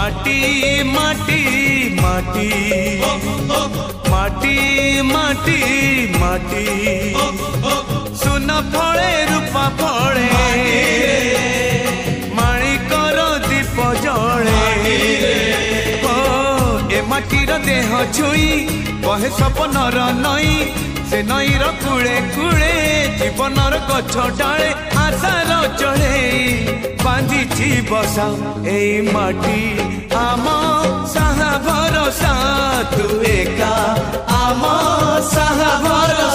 माटी माटी माटी माटी माटी माटी सुना फले रूपा फले माणिकर दीप जले ए माटीर देह छुई कहे सपनर नई से नईर कूले कूले जीवनर गछ डाले आशार चढ़े बांधी बसा ए माटी आम साहा भरोसा तू एका आम साहा भरोसा।